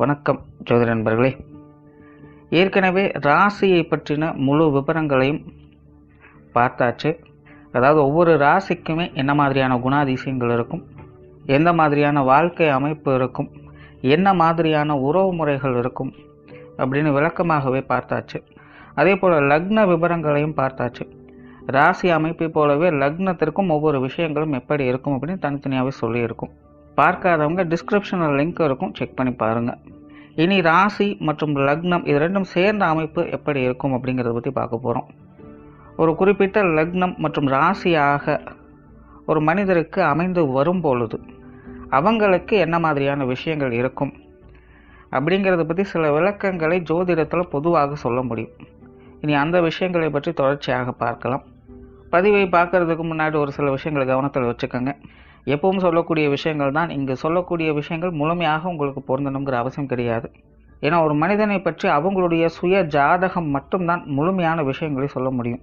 வணக்கம் ஜோதிட நண்பர்களே. ஏற்கனவே ராசியை பற்றின முழு விவரங்களையும் பார்த்தாச்சு. அதாவது ஒவ்வொரு ராசிக்குமே என்ன மாதிரியான குணாதிசயங்கள் இருக்கும், எந்த மாதிரியான வாழ்க்கை அமைப்பு இருக்கும், என்ன மாதிரியான உறவு முறைகள் இருக்கும் அப்படின்னு விளக்கமாகவே பார்த்தாச்சு. அதே போல் லக்ன விவரங்களையும் பார்த்தாச்சு. ராசி அமைப்பை போலவே லக்னத்திற்கும் ஒவ்வொரு விஷயங்களும் எப்படி இருக்கும் அப்படின்னு தனித்தனியாகவே சொல்லியிருக்கும். பார்க்காதவங்க டிஸ்கிரிப்ஷனில் லிங்க் இருக்கும், செக் பண்ணி பாருங்கள். இனி ராசி மற்றும் லக்னம் இது ரெண்டும் சேர்ந்த அமைப்பு எப்படி இருக்கும் அப்படிங்கிறத பற்றி பார்க்க போகிறோம். ஒரு குறிப்பிட்ட லக்னம் மற்றும் ராசியாக ஒரு மனிதருக்கு அமைந்து வரும் பொழுது அவங்களுக்கு என்ன மாதிரியான விஷயங்கள் இருக்கும் அப்படிங்கிறத பற்றி சில விளக்கங்களை ஜோதிடத்தில் பொதுவாக சொல்ல முடியும். இனி அந்த விஷயங்களை பற்றி தொடர்ச்சியாக பார்க்கலாம். பதிவை பார்க்கறதுக்கு முன்னாடி ஒரு சில விஷயங்களை கவனத்தில் வச்சுக்கோங்க. எப்பவும் சொல்லக்கூடிய விஷயங்கள் தான். இங்கு சொல்லக்கூடிய விஷயங்கள் முழுமையாக உங்களுக்கு பொருந்தணுங்கிற அவசியம் கிடையாது. ஏன்னா ஒரு மனிதனை பற்றி அவங்களுடைய சுய ஜாதகம் மட்டும்தான் முழுமையான விஷயங்களை சொல்ல முடியும்.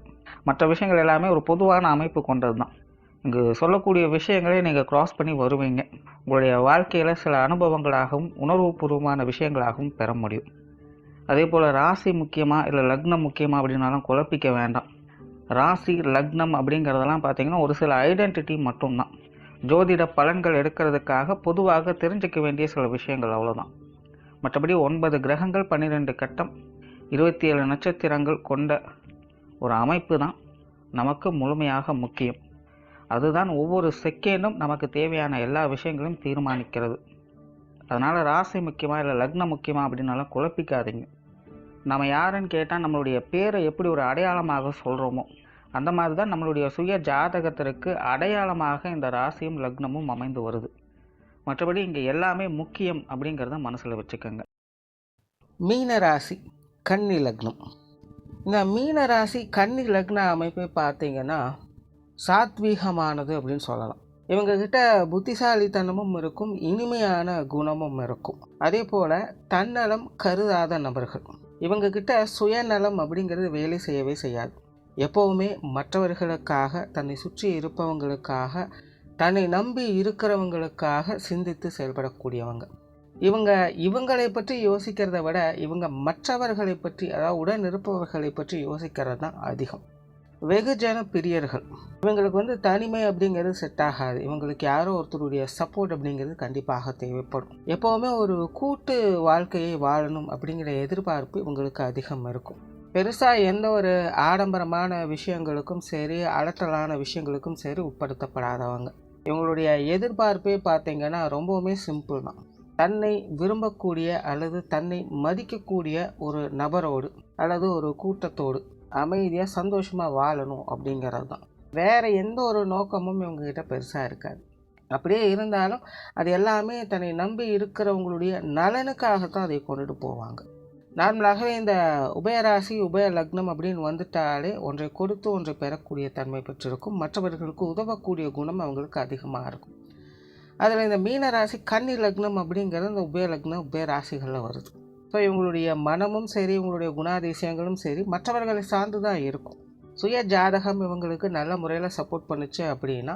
மற்ற விஷயங்கள் எல்லாமே ஒரு பொதுவான அமைப்பு கொண்டது தான். இங்கு சொல்லக்கூடிய விஷயங்களை நீங்கள் கிராஸ் பண்ணி வருவீங்க. உங்களுடைய வாழ்க்கையில் சில அனுபவங்களாகவும் உணர்வுபூர்வமான விஷயங்களாகவும் பெற முடியும். அதே போல் ராசி முக்கியமாக இல்லை லக்னம் முக்கியமாக அப்படின்னாலும் குழப்பிக்க வேண்டாம். ராசி லக்னம் அப்படிங்கிறதெல்லாம் பார்த்திங்கன்னா ஒரு சில ஐடென்டிட்டி மட்டும்தான். ஜோதிட பலன்கள் எடுக்கிறதுக்காக பொதுவாக தெரிஞ்சிக்க வேண்டிய சில விஷயங்கள் அவ்வளோதான். மற்றபடி 9 கிரகங்கள் 12 கட்டம் 27 நட்சத்திரங்கள் கொண்ட ஒரு அமைப்பு தான் நமக்கு முழுமையாக முக்கியம். அதுதான் ஒவ்வொரு செகண்டும் நமக்கு தேவையான எல்லா விஷயங்களையும் தீர்மானிக்கிறது. அதனால் ராசி முக்கியமாக இல்லை லக்னம் முக்கியமாக அப்படின்னாலும் குழப்பிக்காதீங்க. நம்ம யாருன்னு கேட்டால் நம்மளுடைய பேரை எப்படி ஒரு அடையாளமாக சொல்கிறோமோ அந்த மாதிரி தான் நம்மளுடைய சுய ஜாதகத்திற்கு அடையாளமாக இந்த ராசியும் லக்னமும் அமைந்து வருது. மற்றபடி இங்கே எல்லாமே முக்கியம் அப்படிங்கிறத மனசில் வச்சுக்கோங்க. மீன ராசி கன்னி லக்னம். இந்த மீன ராசி கன்னி லக்ன அமைப்பை பார்த்தீங்கன்னா சாத்வீகமானது அப்படின்னு சொல்லலாம். இவங்கக்கிட்ட புத்திசாலித்தனமும் இருக்கும், இனிமையான குணமும் இருக்கும். அதே போல் தன்னலம் கருதாத நபர்கள். இவங்கக்கிட்ட சுயநலம் அப்படிங்கிறது வேலை செய்யவே செய்யாது. எப்போவுமே மற்றவர்களுக்காக, தன்னை சுற்றி இருப்பவங்களுக்காக, தன்னை நம்பி இருக்கிறவங்களுக்காக சிந்தித்து செயல்படக்கூடியவங்க. இவங்களை பற்றி யோசிக்கிறத விட இவங்க மற்றவர்களை பற்றி, அதாவது உடன் இருப்பவர்களை பற்றி யோசிக்கிறது தான் அதிகம். வெகுஜன பிரியர்கள். இவங்களுக்கு தனிமை அப்படிங்கிறது செட் ஆகாது. இவங்களுக்கு யாரோ ஒருத்தருடைய சப்போர்ட் அப்படிங்கிறது கண்டிப்பாக தேவைப்படும். எப்போவுமே ஒரு கூட்டு வாழ்க்கையை வாழணும் அப்படிங்கிற எதிர்பார்ப்பு இவங்களுக்கு அதிகம் இருக்கும். பெருசாக எந்த ஒரு ஆடம்பரமான விஷயங்களுக்கும் சரி, அலட்டலான விஷயங்களுக்கும் சரி உட்படுத்தப்படாதவங்க. இவங்களுடைய எதிர்பார்ப்பே பார்த்திங்கன்னா ரொம்பவுமே சிம்பிள் தான். தன்னை விரும்பக்கூடிய அல்லது தன்னை மதிக்கக்கூடிய ஒரு நபரோடு அல்லது ஒரு கூட்டத்தோடு அமைதியாக சந்தோஷமாக வாழணும் அப்படிங்கிறது தான். வேறு எந்த ஒரு நோக்கமும் இவங்ககிட்ட பெருசாக இருக்காது. அப்படியே இருந்தாலும் அது எல்லாமே தன்னை நம்பி இருக்கிறவங்களுடைய நலனுக்காகத்தான் அதை கொண்டுட்டு போவாங்க. நார்மலாகவே இந்த உபயராசி உபய லக்னம் அப்படின்னு வந்துட்டாலே ஒன்றை கொடுத்து ஒன்றை பெறக்கூடிய தன்மை பெற்றிருக்கும். மற்றவர்களுக்கு உதவக்கூடிய குணம் அவங்களுக்கு அதிகமாக இருக்கும். அதில் இந்த மீன ராசி கன்னி லக்னம் அப்படிங்கிறது இந்த உபய லக்னம் உபய ராசிகளில் வருது. ஸோ இவங்களுடைய மனமும் சரி, இவங்களுடைய குணாதிசயங்களும் சரி மற்றவர்களை சார்ந்து தான் இருக்கும். சுய ஜாதகம் இவங்களுக்கு நல்ல முறையில் சப்போர்ட் பண்ணுச்சு அப்படின்னா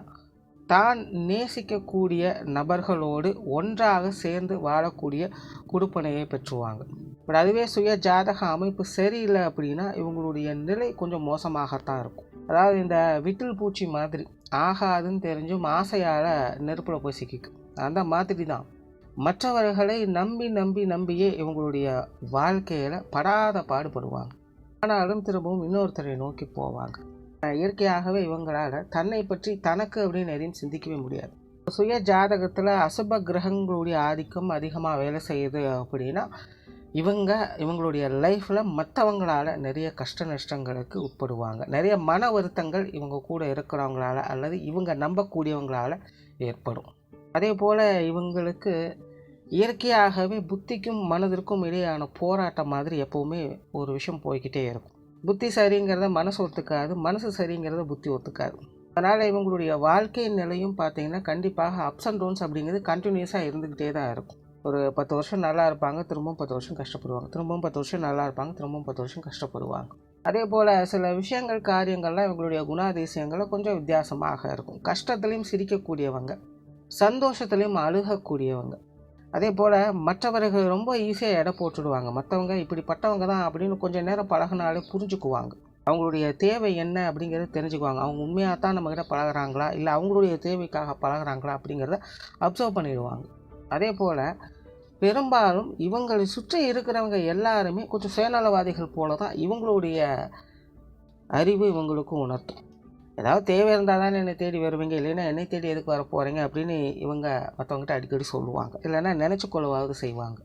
தான் நேசிக்கக்கூடிய நபர்களோடு ஒன்றாக சேர்ந்து வாழக்கூடிய கொடுப்பனையை பெற்றுவாங்க. பட் அதுவே சுய ஜாதக அமைப்பு சரியில்லை அப்படின்னா இவங்களுடைய நிலை கொஞ்சம் மோசமாகத்தான் இருக்கும். அதாவது இந்த விட்டில் பூச்சி மாதிரி ஆகாதுன்னு தெரிஞ்சும் ஆசையால் நெருப்பில் போய் சிக்கிக்கும். அந்த மாதிரி தான் மற்றவர்களை நம்பியே இவங்களுடைய வாழ்க்கையில் படாத பாடுபடுவாங்க. ஆனாலும் திரும்பவும் இன்னொருத்தரை நோக்கி போவாங்க. இயற்கையாகவே இவங்களால் தன்னை பற்றி தனக்கு அப்படின்னு எதையும் சிந்திக்கவே முடியாது. சுய ஜாதகத்தில் அசுப கிரகங்களுடைய ஆதிக்கம் அதிகமாக வேலை செய்யுது அப்படின்னா இவங்களுடைய லைஃப்பில் மற்றவங்களால் நிறைய கஷ்ட நஷ்டங்களுக்கு உட்படுவாங்க. நிறைய மன வருத்தங்கள் இவங்க கூட இருக்கிறவங்களால அல்லது இவங்க நம்பக்கூடியவங்களால் ஏற்படும். அதே போல் இவங்களுக்கு இயற்கையாகவே புத்திக்கும் மனதிற்கும் இடையான போராட்டம் மாதிரி எப்போவுமே ஒரு விஷயம் போய்கிட்டே இருக்கும். புத்தி சரிங்கிறத மனசு ஒத்துக்காது, மனசு சரிங்கிறத புத்தி ஒத்துக்காது. அதனால் இவங்களுடைய வாழ்க்கை நிலையும் பார்த்திங்கன்னா கண்டிப்பாக அப்ஸ் அண்ட் டவுன்ஸ் அப்படிங்கிறது கண்டினியூஸாக இருந்துக்கிட்டே தான் இருக்கும். ஒரு 10 வருஷம் நல்லா இருப்பாங்க, திரும்பவும் 10 வருஷம் கஷ்டப்படுவாங்க, திரும்பவும் 10 வருஷம் நல்லா இருப்பாங்க, திரும்பவும் 10 வருஷம் கஷ்டப்படுவாங்க. அதே போல் சில விஷயங்கள் காரியங்கள்லாம் இவங்களுடைய குணாதிசயங்களை கொஞ்சம் வித்தியாசமாக இருக்கும். கஷ்டத்துலேயும் சிரிக்கக்கூடியவங்க, சந்தோஷத்துலேயும் அழுகக்கூடியவங்க. அதே போல் மற்றவர்கள் ரொம்ப ஈஸியாக எடை போட்டுடுவாங்க. மற்றவங்க இப்படிப்பட்டவங்க தான் அப்படின்னு கொஞ்சம் நேரம் பழகினாலே புரிஞ்சுக்குவாங்க. அவங்களுடைய தேவை என்ன அப்படிங்கிறத தெரிஞ்சுக்குவாங்க. அவங்க உண்மையாக தான் நம்மக்கிட்ட பழகுறாங்களா, இல்லை அவங்களுடைய தேவைக்காக பழகுறாங்களா அப்படிங்கிறத அப்சர்வ் பண்ணிடுவாங்க. அதே போல் பெரும்பாலும் இவங்களை சுற்றி இருக்கிறவங்க எல்லாருமே கொஞ்சம் சுயநலவாதிகள் போல தான் இவங்களுடைய அறிவு இவங்களுக்கு உணர்த்தும். ஏதாவது தேவை இருந்தால் தானே என்னை தேடி வருவீங்க, இல்லைன்னா என்னை தேடி எதுக்கு வர போகிறீங்க அப்படின்னு இவங்க மற்றவங்ககிட்ட அடிக்கடி சொல்லுவாங்க, இல்லைன்னா நினச்சி கொள்ளவாவது செய்வாங்க.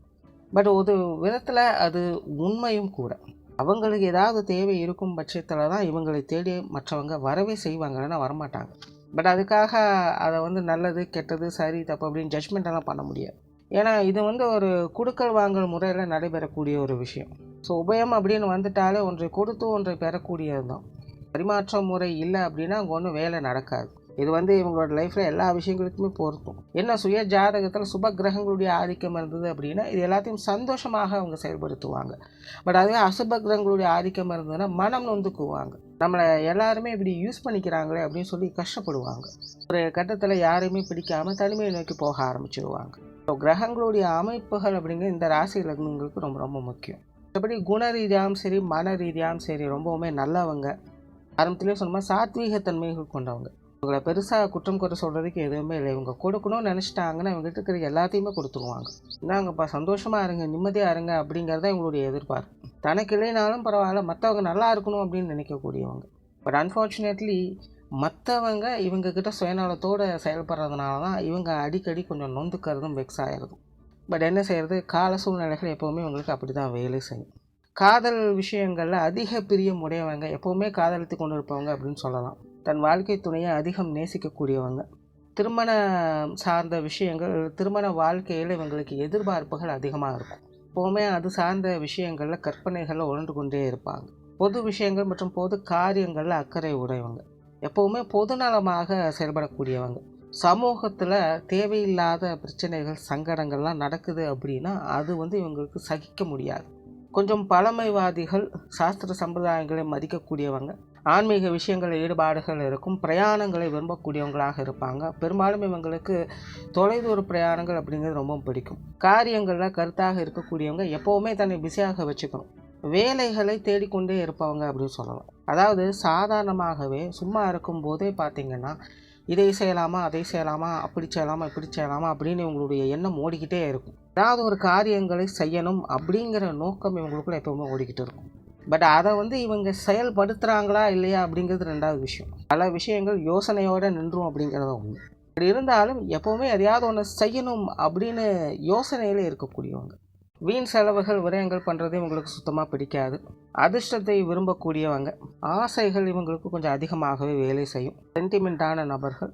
பட் ஒரு விதத்தில் அது உண்மையும் கூட. அவங்களுக்கு ஏதாவது தேவை இருக்கும் பட்சத்தில் தான் இவங்களை தேடி மற்றவங்க வரவே செய்வாங்க, இல்லைன்னா வரமாட்டாங்க. பட் அதுக்காக அதை நல்லது கெட்டது சரி தப்பு அப்படின்னு ஜட்ஜ்மெண்ட்டெல்லாம் பண்ண முடியாது. ஏன்னா இது ஒரு கொடுக்கல் வாங்கல் முறையில் நடைபெறக்கூடிய ஒரு விஷயம். ஸோ உபயம் அப்படின்னு வந்துட்டாலே ஒன்றை கொடுத்து ஒன்றை பெறக்கூடியது தான். பரிமாற்ற முறை இல்லை அப்படின்னா அங்கே ஒன்றும் வேலை நடக்காது. இது இவங்களோட லைஃப்பில் எல்லா விஷயங்களுக்குமே பொருத்தும். என்ன சுய ஜாதகத்தில் சுப கிரகங்களுடைய ஆதிக்கம் இருந்தது அப்படின்னா இது எல்லாத்தையும் சந்தோஷமாக அவங்க செயல்படுத்துவாங்க. பட் அதுவே அசுப கிரகங்களுடைய ஆதிக்கம் இருந்ததுன்னா மனம் நொந்துக்குவாங்க. நம்மளை எல்லாருமே இப்படி யூஸ் பண்ணிக்கிறாங்களே அப்படின்னு சொல்லி கஷ்டப்படுவாங்க. ஒரு கட்டத்தில் யாரையுமே பிடிக்காமல் தனிமையை நோக்கி போக ஆரம்பிச்சிடுவாங்க. ஸோ கிரகங்களுடைய அமைப்புகள் அப்படிங்கிற இந்த ராசி லக்னங்களுக்கு ரொம்ப ரொம்ப முக்கியம். மற்றபடி குண ரீதியாகவும் சரி மன ரீதியாகவும் சரி ரொம்பவுமே நல்லவங்க. ஆரம்பத்திலே சொன்ன சாத்வீகத்தன்மைகள் கொண்டவங்க. இவங்களை பெருசாக குற்றம் குறை சொல்கிறதுக்கு எதுவுமே இல்லை. இவங்க கொடுக்கணும்னு நினச்சிட்டாங்கன்னா இவங்ககிட்ட இருக்கிற எல்லாத்தையுமே கொடுத்துருவாங்க. இந்தாங்கப்பா சந்தோஷமாக இருங்க, நிம்மதியாக இருங்க அப்படிங்கிறத இவங்களுடைய எதிர்பார்ப்பு. தனக்கு இல்லைனாலும் பரவாயில்ல, மற்றவங்க நல்லா இருக்கணும் அப்படின்னு நினைக்கக்கூடியவங்க. பட் அன்ஃபார்ச்சுனேட்லி மற்றவங்க இவங்கக்கிட்ட சுயநலத்தோடு செயல்படுறதுனால தான் இவங்க அடிக்கடி கொஞ்சம் நொந்துக்கிறதும் வெக்ஸ் ஆகிறதும். பட் என்ன செய்கிறது, கால சூழ்நிலைகள் எப்போவுமே இவங்களுக்கு அப்படி தான் வேலை செய்யும். காதல் விஷயங்களில் அதிக பிரியம் உடையவங்க, எப்போவுமே காதலித்து கொண்டு இருப்பவங்க அப்படின்னு சொல்லலாம். தன் வாழ்க்கை துணையை அதிகம் நேசிக்கக்கூடியவங்க. திருமண சார்ந்த விஷயங்கள், திருமண வாழ்க்கையில் இவங்களுக்கு எதிர்பார்ப்புகள் அதிகமாக இருக்கும். எப்போவுமே அது சார்ந்த விஷயங்களில் கற்பனைகளில் உணர்ந்து கொண்டே இருப்பாங்க. பொது விஷயங்கள் மற்றும் பொது காரியங்களில் அக்கறை உடையவங்க. எப்போவுமே பொதுநலமாக செயல்படக்கூடியவங்க. சமூகத்தில் தேவையில்லாத பிரச்சனைகள் சங்கடங்கள்லாம் நடக்குது அப்படின்னா அது இவங்களுக்கு சகிக்க முடியாது. கொஞ்சம் பழமைவாதிகள், சாஸ்திர சம்பிரதாயங்களை மதிக்கக்கூடியவங்க. ஆன்மீக விஷயங்களில் ஈடுபாடுகள் இருக்கும். பிரயாணங்களை விரும்பக்கூடியவங்களாக இருப்பாங்க. பெரும்பாலும் இவங்களுக்கு தொலைதூர பிரயாணங்கள் அப்படிங்கிறது ரொம்ப பிடிக்கும். காரியங்களில் கருத்தாக இருக்கக்கூடியவங்க. எப்போவுமே தன்னை பிஸியாக வச்சுக்கணும். வேலைகளை தேடிக்கொண்டே இருப்பவங்க அப்படின்னு சொல்லலாம். அதாவது சாதாரணமாகவே சும்மா இருக்கும்போதே பார்த்திங்கன்னா இதை செய்யலாமா, அதை செய்யலாமா, அப்படி செய்யலாமா, இப்படி செய்யலாமா அப்படின்னு இவங்களுடைய எண்ணம் ஓடிக்கிட்டே இருக்கும். ஏதாவது ஒரு காரியங்களை செய்யணும் அப்படிங்கிற நோக்கம் இவங்களுக்குள்ள எப்பவுமே ஓடிக்கிட்டு இருக்கும். பட் அதை இவங்க செயல்படுத்துகிறாங்களா இல்லையா அப்படிங்கிறது ரெண்டாவது விஷயம். பல விஷயங்கள் யோசனையோடு நின்றும் அப்படிங்கிறத ஒன்று. அப்படி இருந்தாலும் எப்போவுமே எதையாவது ஒன்று செய்யணும் அப்படின்னு யோசனையில் இருக்கக்கூடியவங்க. வீண் செலவுகள் விரயங்கள் பண்ணுறது இவங்களுக்கு சுத்தமாக பிடிக்காது. அதிர்ஷ்டத்தை விரும்பக்கூடியவங்க. ஆசைகள் இவங்களுக்கு கொஞ்சம் அதிகமாகவே வேலை செய்யும். சென்டிமெண்ட்டான நபர்கள்.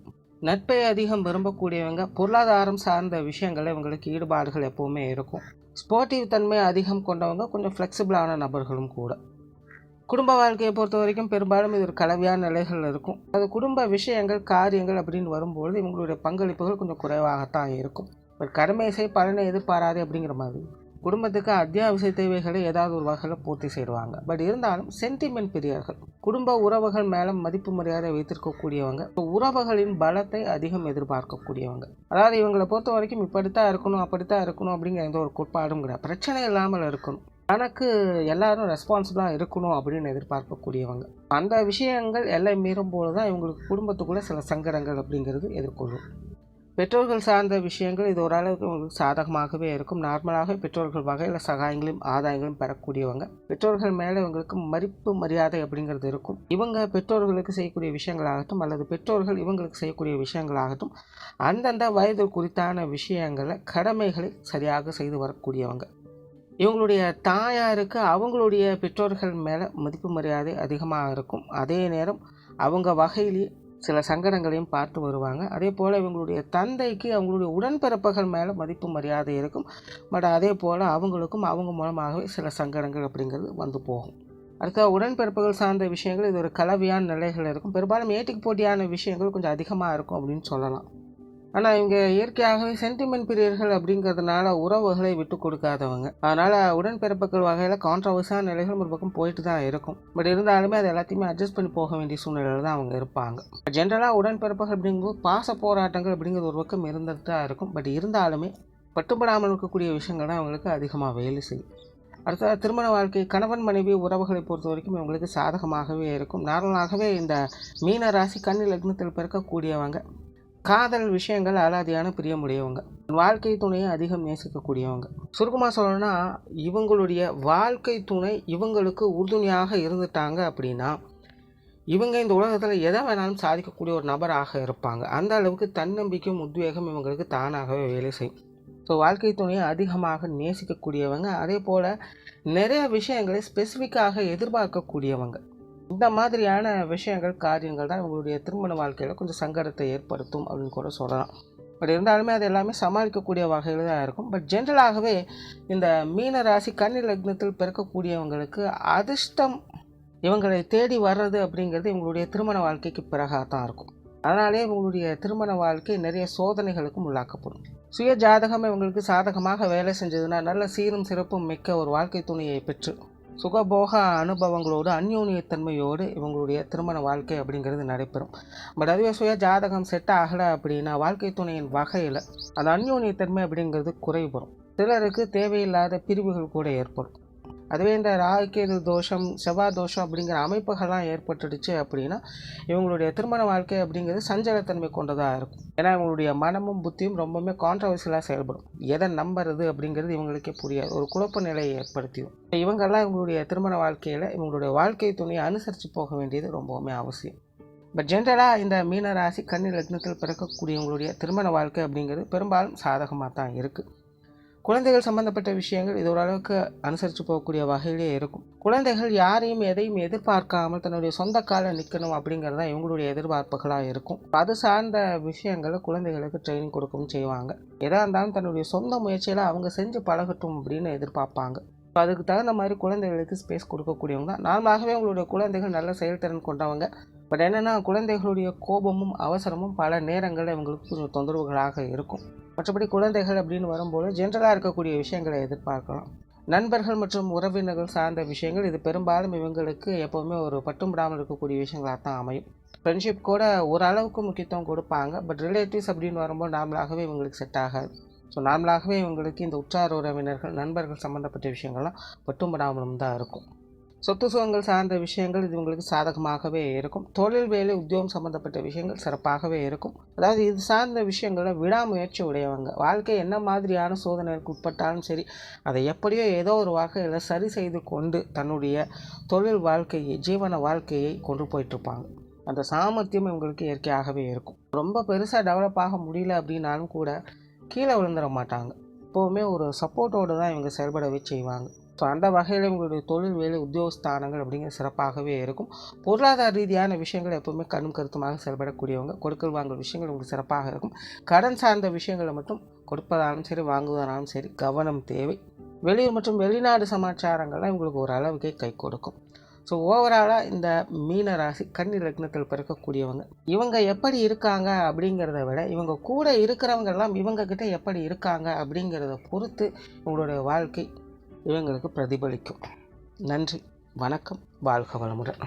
நட்பை அதிகம் விரும்பக்கூடியவங்க. பொருளாதாரம் சார்ந்த விஷயங்களில் இவங்களுக்கு ஈடுபாடுகள் எப்போவுமே இருக்கும். ஸ்போர்ட்டிவ் தன்மை அதிகம் கொண்டவங்க. கொஞ்சம் ஃப்ளெக்சிபிளான நபர்களும் கூட. குடும்ப வாழ்க்கையை பொறுத்த வரைக்கும் பெரும்பாலும் இது ஒரு கலவையான நிலைகள் இருக்கும். அது குடும்ப விஷயங்கள் காரியங்கள் அப்படின்னு வரும்பொழுது இவங்களுடைய பங்களிப்புகள் கொஞ்சம் குறைவாகத்தான் இருக்கும். ஒரு கடமை செய் பலனை எதிர்பாராது அப்படிங்கிற மாதிரி குடும்பத்துக்கு அத்தியாவசிய தேவைகளை ஏதாவது ஒரு வகையில் பூர்த்தி செய்வாங்க. பட் இருந்தாலும் சென்டிமெண்ட் பிரியர்கள். குடும்ப உறவுகள் மேலே மதிப்பு மரியாதை வைத்திருக்கக்கூடியவங்க. உறவுகளின் பலத்தை அதிகம் எதிர்பார்க்கக்கூடியவங்க. அதாவது இவங்களை பொறுத்த வரைக்கும் இப்படித்தான் இருக்கணும் அப்படித்தான் இருக்கணும் அப்படிங்கிற எந்த ஒரு கோட்பாடும் கிடையாது. பிரச்சனை இல்லாமல் இருக்கணும். தனக்கு எல்லாரும் ரெஸ்பான்சிபிளாக இருக்கணும் அப்படின்னு எதிர்பார்க்கக்கூடியவங்க. அந்த விஷயங்கள் எல்லாம் மீறும்போது தான் இவங்களுக்கு குடும்பத்துக்குள்ளே சில சங்கடங்கள் அப்படிங்கிறது எதிர்கொள்ளும். பெற்றோர்கள் சார்ந்த விஷயங்கள் இது ஓரளவுக்கு உங்களுக்கு சாதகமாகவே இருக்கும். நார்மலாக பெற்றோர்கள் வகையில் சகாயங்களையும் ஆதாயங்களும் பெறக்கூடியவங்க. பெற்றோர்கள் மேலே இவங்களுக்கு மதிப்பு மரியாதை அப்படிங்கிறது இருக்கும். இவங்க பெற்றோர்களுக்கு செய்யக்கூடிய விஷயங்களாகட்டும் அல்லது பெற்றோர்கள் இவங்களுக்கு செய்யக்கூடிய விஷயங்களாகட்டும் அந்தந்த வயது குறித்தான விஷயங்களை கடமைகளை சரியாக செய்து வரக்கூடியவங்க. இவங்களுடைய தாயாருக்கு அவங்களுடைய பெற்றோர்கள் மேலே மதிப்பு மரியாதை அதிகமாக இருக்கும். அதே நேரம் அவங்க வகையிலேயே சில சங்கடங்களையும் பார்த்து வருவாங்க. அதே போல் இவங்களுடைய தந்தைக்கு அவங்களுடைய உடன்பிறப்புகள் மேலே மதிப்பு மரியாதை இருக்கும். பட் அதே போல் அவங்களுக்கும் அவங்க மூலமாகவே சில சங்கடங்கள் அப்படிங்கிறது வந்து போகும். அடுத்த உடன்பிறப்புகள் சார்ந்த விஷயங்கள் இது ஒரு கலவையான நிலைகள் இருக்கும். பெரும்பாலும் ஏட்டிக்கு போட்டியான விஷயங்கள் கொஞ்சம் அதிகமாக இருக்கும் அப்படின்னு சொல்லலாம். ஆனால் இவங்க இயற்கையாகவே சென்டிமெண்ட் பிரியர்கள் அப்படிங்கிறதுனால உறவுகளை விட்டு கொடுக்காதவங்க. அதனால் உடன்பிறப்புகள் வகையில் கான்ட்ரவர்ஸான நிலைகள் ஒரு பக்கம் போயிட்டு தான் இருக்கும். பட் இருந்தாலுமே அது எல்லாத்தையுமே அட்ஜஸ்ட் பண்ணி போக வேண்டிய சூழ்நிலையில் தான் அவங்க இருப்பாங்க. ஜென்ரலாக உடன்பிறப்புகள் அப்படிங்கும்போது பாச போராட்டங்கள் அப்படிங்கிறது ஒரு பக்கம் இருந்துட்டு தான் இருக்கும். பட் இருந்தாலுமே பட்டுப்படாமல் இருக்கக்கூடிய விஷயங்கள் தான் அவங்களுக்கு அதிகமாக வேலை செய்யும். அடுத்த திருமண வாழ்க்கை, கணவன் மனைவி உறவுகளை பொறுத்த வரைக்கும் இவங்களுக்கு சாதகமாகவே இருக்கும். நார்மலாகவே இந்த மீன ராசி கன்னி லக்னத்தில் பிறக்கக்கூடியவங்க காதல் விஷயங்கள் அலாதியான பிரியமுடையவங்க, வாழ்க்கை துணையை அதிகம் நேசிக்கக்கூடியவங்க. சுருக்கமாக சொல்லணும்னா இவங்களுடைய வாழ்க்கை துணை இவங்களுக்கு உறுதுணையாக இருந்துட்டாங்க அப்படின்னா இவங்க இந்த உலகத்தில் எதை வேணாலும் சாதிக்கக்கூடிய ஒரு நபராக இருப்பாங்க. அந்த அளவுக்கு தன்னம்பிக்கையும் உத்வேகம் இவங்களுக்கு தானாகவே வேலை செய்யும். ஸோ வாழ்க்கை துணையை அதிகமாக நேசிக்கக்கூடியவங்க, அதே போல் நிறைய விஷயங்களை ஸ்பெசிஃபிக்காக எதிர்பார்க்கக்கூடியவங்க. இந்த மாதிரியான விஷயங்கள் காரியங்கள் தான் இவங்களுடைய திருமண வாழ்க்கையில் கொஞ்சம் சங்கடத்தை ஏற்படுத்தும் அப்படின்னு கூட சொல்லலாம். பட் இருந்தாலுமே அது எல்லாமே சமாளிக்கக்கூடிய வகையில் தான் இருக்கும். பட் ஜென்ரலாகவே இந்த மீன ராசி கன்னி லக்னத்தில் பிறக்கக்கூடியவங்களுக்கு அதிர்ஷ்டம் இவங்களை தேடி வர்றது அப்படிங்கிறது இவங்களுடைய திருமண வாழ்க்கைக்கு பிறகாக தான் இருக்கும். அதனாலே இவங்களுடைய திருமண வாழ்க்கை நிறைய சோதனைகளுக்கும் உள்ளாக்கப்படும். சுய ஜாதகம் இவங்களுக்கு சாதகமாக வேலை செஞ்சதுன்னா நல்ல சீரும் சிறப்பும் மிக்க ஒரு வாழ்க்கை துணையை பெற்று சுகபோக அனுபவங்களோடு அந்யோன்யத்தன்மையோடு இவங்களுடைய திருமண வாழ்க்கை அப்படிங்கிறது நடைபெறும். பட் அதுவே சுய ஜாதகம் செட் ஆகலை அப்படின்னா வாழ்க்கை துணையின் வகையில் அந்த அந்யோன்யத்தன்மை அப்படிங்கிறது குறைபடும். சிலருக்கு தேவையில்லாத பிரிவுகள் கூட ஏற்படும். அதுவே இந்த ராகுகேது தோஷம், செவ்வாய் தோஷம் அப்படிங்கிற அமைப்புகள்லாம் ஏற்பட்டுடுச்சு அப்படின்னா இவங்களுடைய திருமண வாழ்க்கை அப்படிங்கிறது சஞ்சலத்தன்மை கொண்டதாக இருக்கும். ஏன்னா இவங்களுடைய மனமும் புத்தியும் ரொம்பவுமே கான்ட்ரவர்சியலாக செயல்படும். எதை நம்புறது அப்படிங்கிறது இவங்களுக்கே புரியாது, ஒரு குழப்ப நிலையை ஏற்படுத்திடும். இவங்கெல்லாம் இவங்களுடைய திருமண வாழ்க்கையில் இவங்களுடைய வாழ்க்கை துணையை அனுசரித்து போக வேண்டியது ரொம்பவுமே அவசியம். பட் ஜென்ரலாக இந்த மீன ராசி கன்னி லக்னத்தில் பிறக்கக்கூடியவங்களுடைய திருமண வாழ்க்கை அப்படிங்கிறது பெரும்பாலும் சாதகமாக தான் இருக்குது. குழந்தைகள் சம்பந்தப்பட்ட விஷயங்கள் இது ஓரளவுக்கு அனுசரித்து போகக்கூடிய வகையிலே இருக்கும். குழந்தைகள் யாரையும் எதையும் எதிர்பார்க்காமல் தன்னுடைய சொந்த கால நிற்கணும் அப்படிங்கிறது தான் இவங்களுடைய எதிர்பார்ப்புகளாக இருக்கும். அது சார்ந்த விஷயங்களை குழந்தைகளுக்கு ட்ரைனிங் கொடுக்கவும் செய்வாங்க. எதாக இருந்தாலும் தன்னுடைய சொந்த முயற்சியில் அவங்க செஞ்சு பழகட்டும் அப்படின்னு எதிர்பார்ப்பாங்க. அதுக்கு தகுந்த மாதிரி குழந்தைகளுக்கு ஸ்பேஸ் கொடுக்கக்கூடியவங்க தான். நார்மலாகவே உங்களுடைய குழந்தைகள் நல்ல செயல்திறன் கொண்டவங்க. பட் என்னென்னா குழந்தைகளுடைய கோபமும் அவசரமும் பல நேரங்களில் இவங்களுக்கு கொஞ்சம் தொந்தரவுகளாக இருக்கும். மற்றபடி குழந்தைகள் அப்படின்னு வரும்போது ஜென்ரலாக இருக்கக்கூடிய விஷயங்களை எதிர்பார்க்கலாம். நண்பர்கள் மற்றும் உறவினர்கள் சார்ந்த விஷயங்கள் இது பெரும்பாலும் இவங்களுக்கு எப்போவுமே ஒரு பட்டும்படாமல் இருக்கக்கூடிய விஷயங்களாக தான் அமையும். ஃப்ரெண்ட்ஷிப் கூட ஓரளவுக்கு முக்கியத்துவம் கொடுப்பாங்க. பட் ரிலேட்டிவ்ஸ் அப்படின்னு வரும்போது நார்மலாகவே இவங்களுக்கு செட் ஆகாது. ஸோ நார்மலாகவே இவங்களுக்கு இந்த உற்றார் உறவினர்கள் நண்பர்கள் சம்மந்தப்பட்ட விஷயங்கள்லாம் பட்டும்படாமலும் தான் இருக்கும். சொத்து சுகங்கள் சார்ந்த விஷயங்கள் இது உங்களுக்கு சாதகமாகவே இருக்கும். தொழில் வேலை உத்தியோகம் சம்மந்தப்பட்ட விஷயங்கள் சிறப்பாகவே இருக்கும். அதாவது இது சார்ந்த விஷயங்களில் விடாமுயற்சி உடையவங்க. வாழ்க்கை என்ன மாதிரியான சோதனைகளுக்கு உட்பட்டாலும் சரி அதை எப்படியோ ஏதோ ஒரு வகையில் சரி செய்து கொண்டு தன்னுடைய தொழில் வாழ்க்கையை ஜீவன வாழ்க்கையை கொண்டு போயிட்டுருப்பாங்க. அந்த சாமர்த்தியம் இவங்களுக்கு இயற்கையாகவே இருக்கும். ரொம்ப பெருசாக டெவலப் ஆக முடியல அப்படின்னாலும் கூட கீழே விழுந்துட மாட்டாங்க. எப்போவுமே ஒரு சப்போர்ட்டோடு தான் இவங்க செயல்படவே செய்வாங்க. ஸோ அந்த வகையில் இவங்களுடைய தொழில் வேலை உத்தியோகஸ்தானங்கள் அப்படிங்கிற சிறப்பாகவே இருக்கும். பொருளாதார ரீதியான விஷயங்கள் எப்போவுமே கண்ணும் கருத்துமாக செயல்படக்கூடியவங்க. கொடுக்கல் வாங்கல் விஷயங்கள் உங்களுக்கு சிறப்பாக இருக்கும். கடன் சார்ந்த விஷயங்களை மட்டும் கொடுப்பதாலும் சரி வாங்குவதாலும் சரி கவனம் தேவை. வெளியூர் மற்றும் வெளிநாடு சமாச்சாரங்கள்லாம் இவங்களுக்கு ஒரு அளவுக்கே கை கொடுக்கும். ஸோ ஓவராலாக இந்த மீன ராசி கன்னி லக்னத்தில் பிறக்கக்கூடியவங்க இவங்க எப்படி இருக்காங்க அப்படிங்கிறத விட இவங்க கூட இருக்கிறவங்கெல்லாம் இவங்கக்கிட்ட எப்படி இருக்காங்க அப்படிங்கிறத பொறுத்து இவங்களுடைய வாழ்க்கை இவங்களுக்கு பிரதிபலிக்கும். நன்றி, வணக்கம், வாழ்க வளமுடன்.